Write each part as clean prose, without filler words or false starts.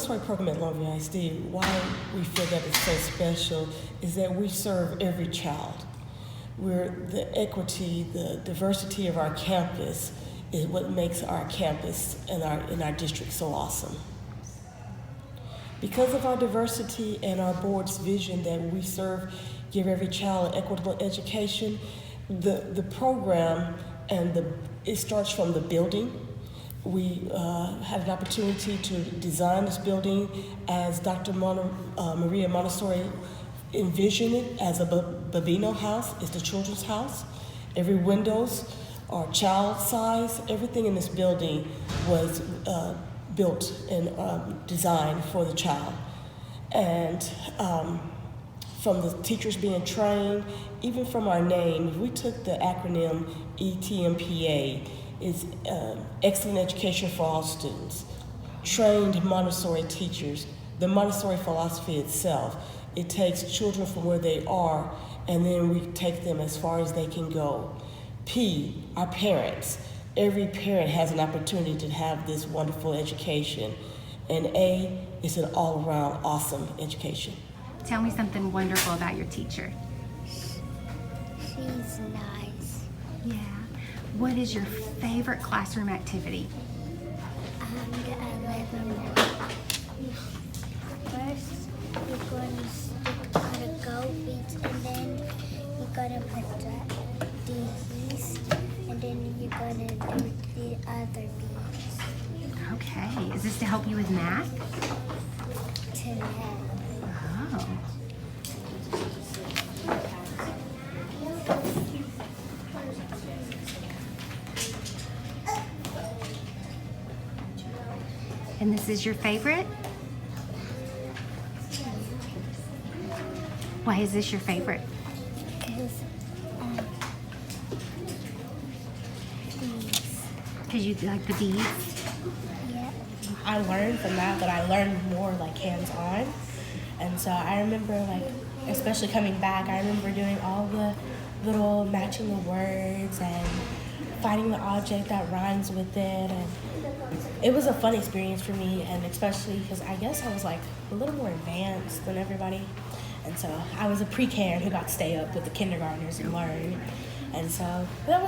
Montessori program at Longview ISD, why we feel that it's so special is that we serve every child. The equity, the diversity of our campus is what makes our campus and our district so awesome. Because of our diversity and our board's vision that we give every child an equitable education, the program it starts from the building. We had an opportunity to design this building as Dr. Maria Montessori envisioned it as a Babino house. It's the children's house. Every windows are child size. Everything in this building was built and designed for the child. And from the teachers being trained, even from our name, if we took the acronym ETMPA, it's excellent education for all students. Trained Montessori teachers, the Montessori philosophy itself, it takes children from where they are and then we take them as far as they can go. P, our parents. Every parent has an opportunity to have this wonderful education. And A, is an all-around awesome education. Tell me something wonderful about your teacher. She's nice. Yeah. What is your favorite classroom activity? First, you're going to stick on a goat beads, and then you're going to put these, and then you're going to do the other beads. Okay. Is this to help you with math? To math. Oh. And this is your favorite? Why is this your favorite? Because you like the beads? Yeah. I learned from that, but I learned more like hands-on. And so I remember, like, especially coming back, I remember doing all the little matching the words and finding the object that rhymes with it. And it was a fun experience for me, and especially because I guess I was like a little more advanced than everybody. And so I was a pre-K who got to stay up with the kindergartners and learn. And so it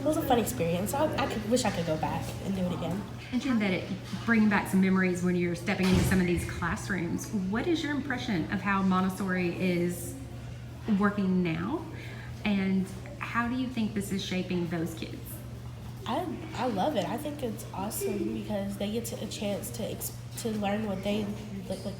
was a fun experience. I wish I could go back and do it again. You mentioned that bringing back some memories when you're stepping into some of these classrooms. What is your impression of how Montessori is working now? And how do you think this is shaping those kids? I love it. I think it's awesome because they get a chance to learn what they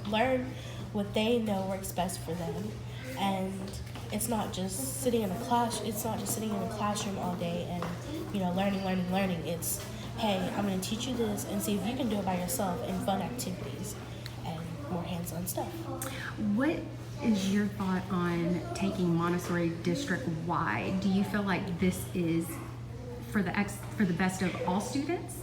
learn what they know works best for them, and it's not just sitting in a class. It's not just sitting in a classroom all day and learning. It's, hey, I'm going to teach you this and see if you can do it by yourself in fun activities and more hands-on stuff. What is your thought on taking Montessori district-wide? Do you feel like this is for the best of all students?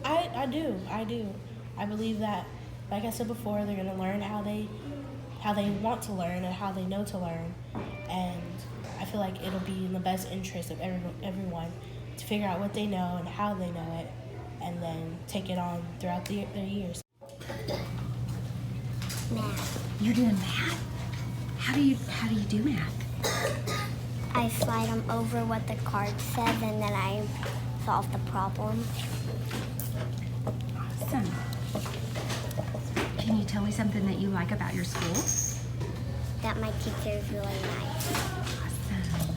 I do. I believe that, like I said before, they're going to learn how they want to learn and how they know to learn. And I feel like it'll be in the best interest of everyone to figure out what they know and how they know it, and then take it on throughout their years. Math. You're doing math? How do you do math? I slide them over what the card says, and then I solve the problem. Awesome. Can you tell me something that you like about your school? That my teacher is really nice. Awesome.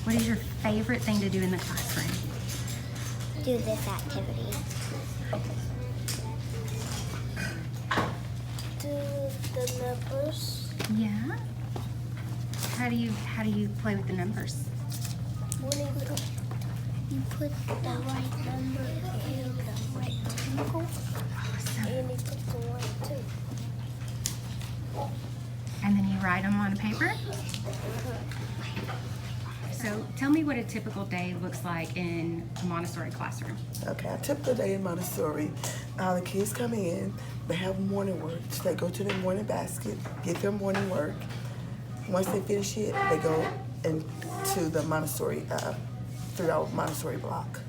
What is your favorite thing to do in the classroom? Do this activity. Do the numbers. Yeah. How do you play with the numbers? When you put the right number in the right circle, Awesome. and you put the right too. And then you write them on paper? So tell me what a typical day looks like in a Montessori classroom. Okay, a typical day in Montessori, the kids come in, they have morning work. So they go to their morning basket, get their morning work. Once they finish it, they go into the Montessori, 3-hour Montessori block.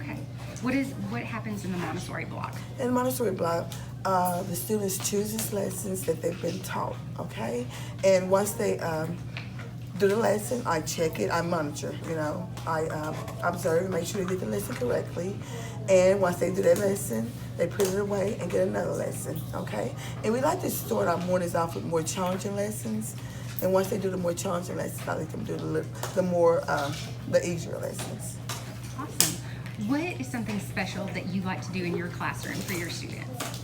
Okay. What happens in the Montessori block? In the Montessori block, the students choose lessons that they've been taught, okay? And once they do the lesson, I check it, I monitor, I observe, make sure they get the lesson correctly. And once they do that lesson, they put it away and get another lesson, okay? And we like to start our mornings off with more challenging lessons. And once they do the more challenging lessons, I let them do the easier lessons. Awesome. What is something special that you like to do in your classroom for your students?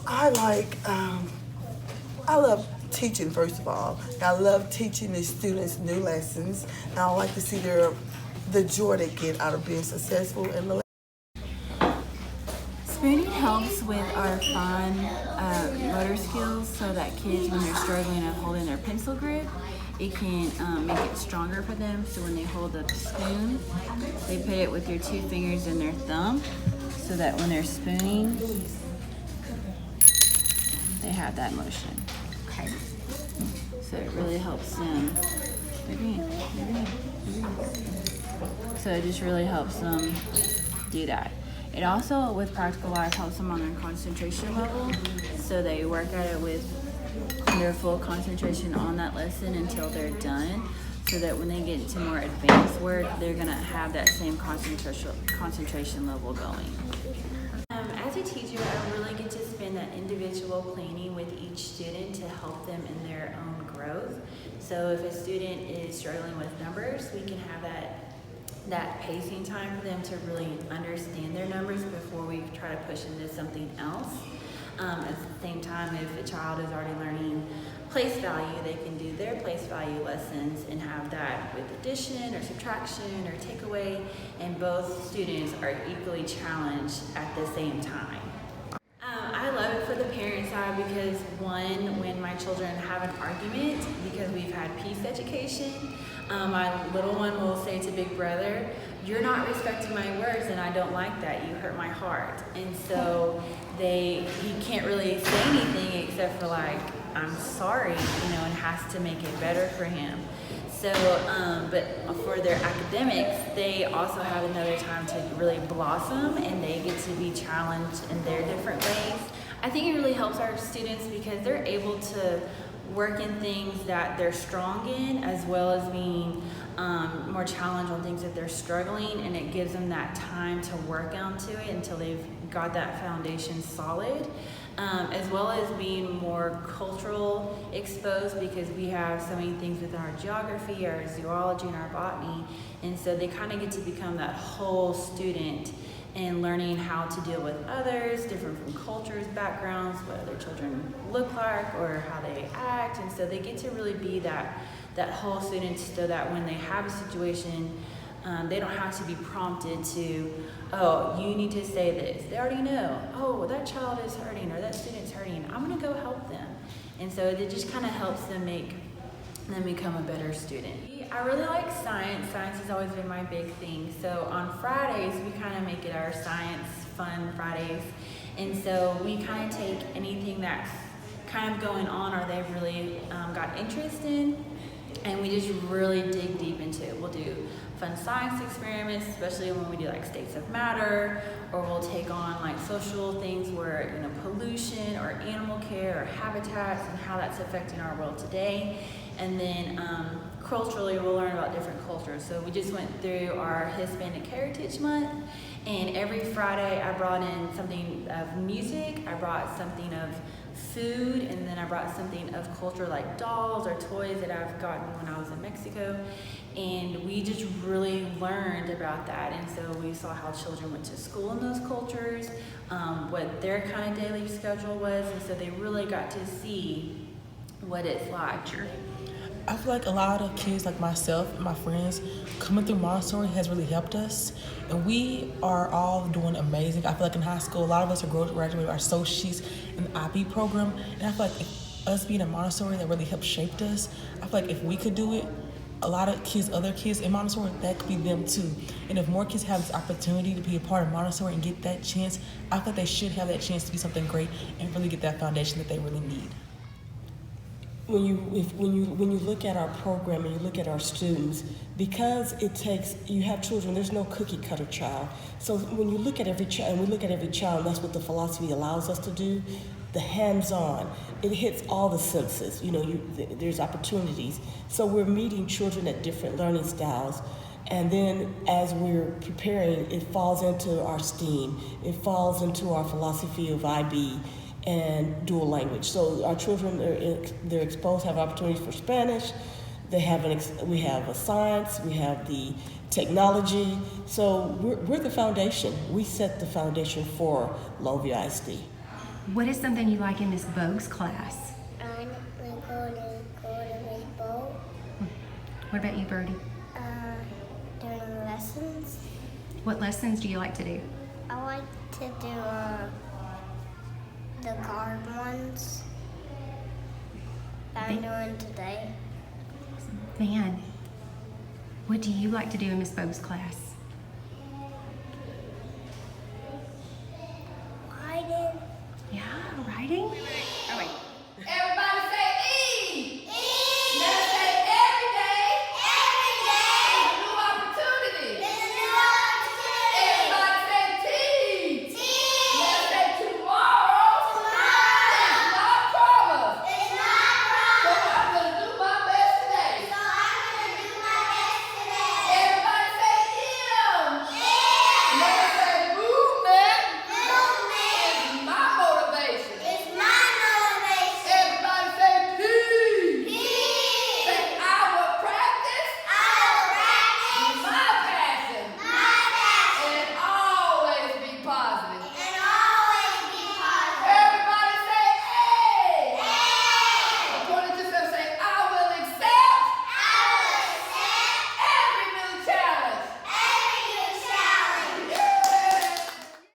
I love teaching, first of all. I love teaching the students new lessons. And I like to see the joy they get out of being successful in the lesson. Spooning helps with our fine motor skills so that kids, when they're struggling and holding their pencil grip, it can make it stronger for them. So when they hold the spoon, they put it with your 2 fingers and their thumb so that when they're spooning, they have that motion. Okay. So it really helps them. So it just really helps them do that. It also, with practical life, helps them on their concentration level. So they work at it with their full concentration on that lesson until they're done. So that when they get into more advanced work, they're gonna have that same concentration level going. As a teacher, I really get to spend that individual planning with each student to help them in their own growth. So if a student is struggling with numbers, we can have that pacing time for them to really understand their numbers before we try to push into something else. At the same time, if a child is already learning place value, they can do their place value lessons and have that with addition or subtraction or takeaway, and both students are equally challenged at the same time. I love it for the parent side because, one, when my children have an argument, because we've had peace education, my little one will say to big brother, "You're not respecting my words and I don't like that, you hurt my heart." And so he can't really say anything except for like, "I'm sorry," and has to make it better for him. So, but for their academics, they also have another time to really blossom and they get to be challenged in their different ways. I think it really helps our students because they're able to work in things that they're strong in, as well as being more challenged on things that they're struggling, and it gives them that time to work onto it until they've got that foundation solid, as well as being more cultural exposed because we have so many things within our geography, our zoology, and our botany, and so they kind of get to become that whole student and learning how to deal with others, different from cultures, backgrounds, what other children look like or how they act. And so they get to really be that whole student so that when they have a situation, they don't have to be prompted to, "Oh, you need to say this." They already know, "Oh, that child is hurting or that student's hurting. I'm gonna go help them." And so it just kind of helps them make them become a better student. I really like science. Science has always been my big thing. So on Fridays, we kind of make it our science fun Fridays. And so we kind of take anything that's kind of going on or they've really got interest in, and we just really dig deep into it. We'll do fun science experiments, especially when we do like states of matter, or we'll take on like social things where, pollution or animal care or habitats and how that's affecting our world today. And then culturally, we'll learn about different cultures. So we just went through our Hispanic Heritage Month, and every Friday I brought in something of music, I brought something of food, and then I brought something of culture like dolls or toys that I've gotten when I was in Mexico. And we just really learned about that. And so we saw how children went to school in those cultures, what their kind of daily schedule was, and so they really got to see what it's like. I feel like a lot of kids like myself and my friends coming through Montessori has really helped us, and we are all doing amazing. I feel like in high school, a lot of us are graduating our associates in the IB program, and I feel like us being in Montessori, that really helped shape us. I feel like if we could do it, a lot of kids, other kids in Montessori, that could be them too. And if more kids have this opportunity to be a part of Montessori and get that chance, I feel like they should have that chance to be something great and really get that foundation that they really need. when you look at our program and you look at our students, because you have children, there's no cookie cutter child. So when you look at every child, and we look at every child, and that's what the philosophy allows us to do, the hands-on, it hits all the senses. There's opportunities. So we're meeting children at different learning styles. And then as we're preparing, it falls into our STEAM. It falls into our philosophy of IB and dual language. So our children, they're exposed, have opportunities for Spanish. We have a science, we have the technology. So we're the foundation. We set the foundation for Longview ISD. What is something you like in Miss Bogue's class? I'm going to rainbow What about you, Birdie? during lessons. What lessons do you like to do? I like to do the card ones that I'm doing today. Man, what do you like to do in Miss Bogue's class? Writing. Yeah, writing.